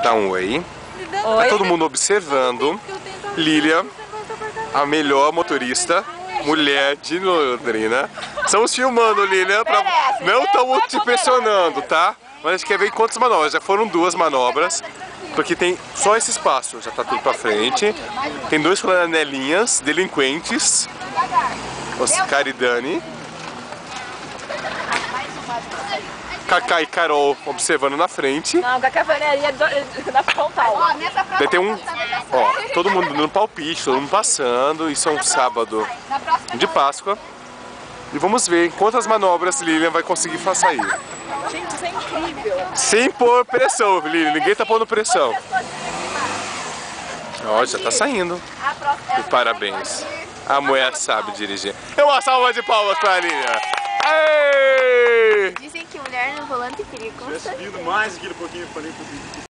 Dá um oi. Oi. Tá todo mundo observando. Lília, a melhor motorista, mulher de Londrina. Estamos filmando, Lília, não estamos te pressionando, tá? Mas a gente quer ver quantas manobras. Já foram 2 manobras, porque tem só esse espaço, já tá tudo pra frente. Tem 2 flanelinhas, delinquentes, Oscar e Dani. Cacá e Carol observando na frente. Não, Cacá vaneria na frontal. Daí tem ó, todo mundo dando palpite, todo mundo passando. Isso é um sábado de Páscoa. E vamos ver quantas manobras Lilian vai conseguir sair. Gente, isso é incrível. Sem pôr pressão, Lilian. Ninguém tá pondo pressão. Ó, já tá saindo. E parabéns. A mulher sabe dirigir. Uma salva de palmas pra Lilian. Aê! Dizem que mulher no volante perigosa. Se tivesse subido mais aquele pouquinho, eu falei pro vídeo.